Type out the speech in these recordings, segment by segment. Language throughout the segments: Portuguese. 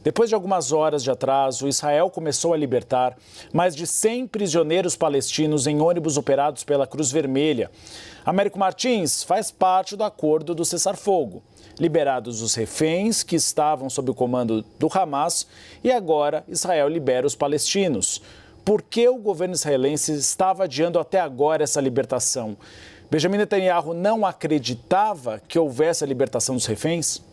Depois de algumas horas de atraso, Israel começou a libertar mais de 100 prisioneiros palestinos em ônibus operados pela Cruz Vermelha. Américo Martins faz parte do acordo do cessar-fogo. Liberados os reféns que estavam sob o comando do Hamas e agora Israel libera os palestinos. Por que o governo israelense estava adiando até agora essa libertação? Benjamin Netanyahu não acreditava que houvesse a libertação dos reféns?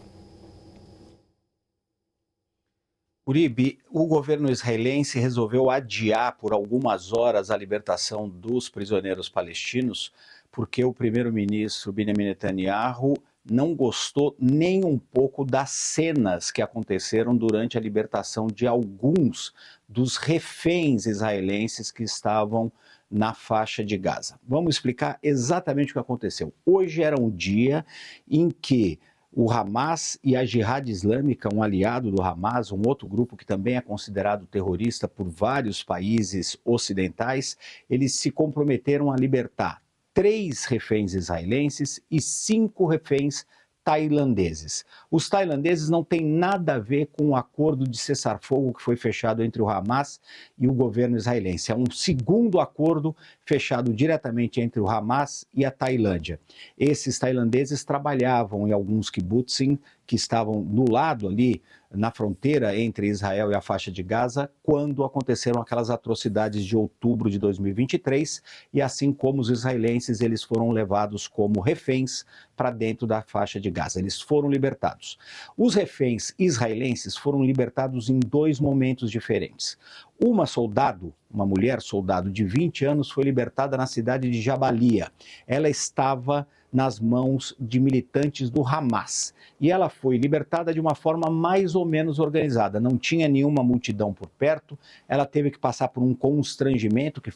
Uribe, o governo israelense resolveu adiar por algumas horas a libertação dos prisioneiros palestinos porque o primeiro-ministro Benjamin Netanyahu não gostou nem um pouco das cenas que aconteceram durante a libertação de alguns dos reféns israelenses que estavam na faixa de Gaza. Vamos explicar exatamente o que aconteceu. Hoje era um dia em que o Hamas e a Jihad Islâmica, um aliado do Hamas, um outro grupo que também é considerado terrorista por vários países ocidentais, eles se comprometeram a libertar 3 reféns israelenses e 5 reféns tailandeses. Os tailandeses não têm nada a ver com o acordo de cessar-fogo que foi fechado entre o Hamas e o governo israelense. É um segundo acordo fechado diretamente entre o Hamas e a Tailândia. Esses tailandeses trabalhavam em alguns kibbutzim que estavam do lado ali, na fronteira entre Israel e a faixa de Gaza, quando aconteceram aquelas atrocidades de outubro de 2023, e assim como os israelenses, eles foram levados como reféns para dentro da faixa de Gaza. Eles foram libertados. Os reféns israelenses foram libertados em 2 momentos diferentes. Uma mulher soldado de 20 anos, foi libertada na cidade de Jabalia. Ela estava nas mãos de militantes do Hamas. E ela foi libertada de uma forma mais ou menos organizada. Não tinha nenhuma multidão por perto, ela teve que passar por um constrangimento, que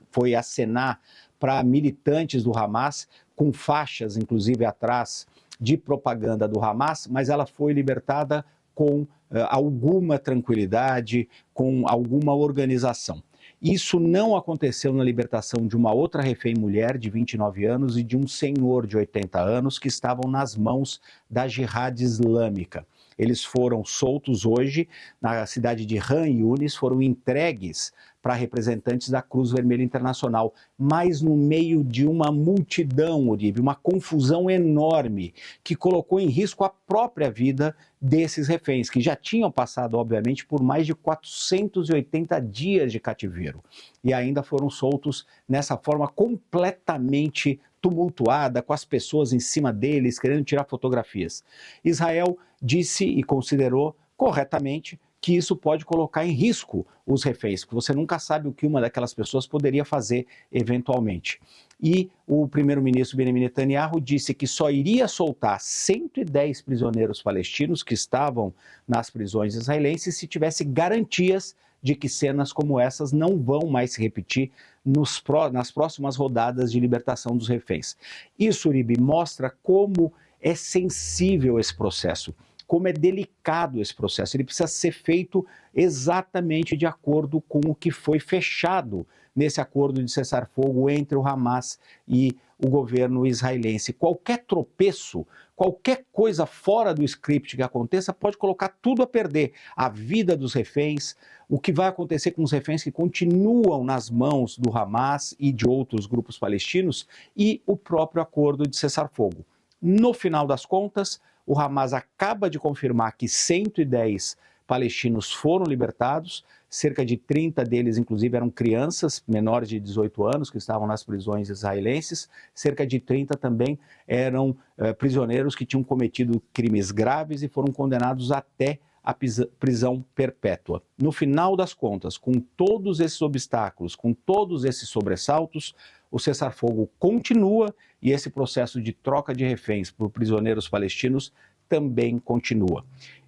foi acenar para militantes do Hamas, com faixas, inclusive, atrás de propaganda do Hamas, mas ela foi libertada com alguma tranquilidade, com alguma organização. Isso não aconteceu na libertação de uma outra refém mulher de 29 anos e de um senhor de 80 anos que estavam nas mãos da Jihad Islâmica. Eles foram soltos hoje na cidade de Han Yunis, foram entregues para representantes da Cruz Vermelha Internacional, mas no meio de uma multidão, Uribe, uma confusão enorme que colocou em risco a própria vida desses reféns, que já tinham passado, obviamente, por mais de 480 dias de cativeiro e ainda foram soltos nessa forma completamente tumultuada, com as pessoas em cima deles, querendo tirar fotografias. Israel disse e considerou corretamente que isso pode colocar em risco os reféns, que você nunca sabe o que uma daquelas pessoas poderia fazer eventualmente. E o primeiro-ministro Benjamin Netanyahu disse que só iria soltar 110 prisioneiros palestinos que estavam nas prisões israelenses se tivesse garantias de que cenas como essas não vão mais se repetir nas próximas rodadas de libertação dos reféns. Isso, Uribe, mostra como é sensível esse processo, como é delicado esse processo. Ele precisa ser feito exatamente de acordo com o que foi fechado nesse acordo de cessar-fogo entre o Hamas e o governo israelense. Qualquer tropeço, qualquer coisa fora do script que aconteça pode colocar tudo a perder. A vida dos reféns, o que vai acontecer com os reféns que continuam nas mãos do Hamas e de outros grupos palestinos e o próprio acordo de cessar-fogo. No final das contas, o Hamas acaba de confirmar que 110 palestinos foram libertados, cerca de 30 deles, inclusive, eram crianças menores de 18 anos que estavam nas prisões israelenses, cerca de 30 também eram prisioneiros que tinham cometido crimes graves e foram condenados até a prisão perpétua. No final das contas, com todos esses obstáculos, com todos esses sobressaltos, o cessar-fogo continua e esse processo de troca de reféns por prisioneiros palestinos também continua.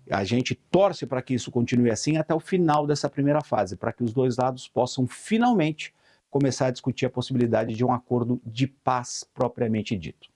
A gente torce para que isso continue assim até o final dessa primeira fase, para que os dois lados possam finalmente começar a discutir a possibilidade de um acordo de paz propriamente dito.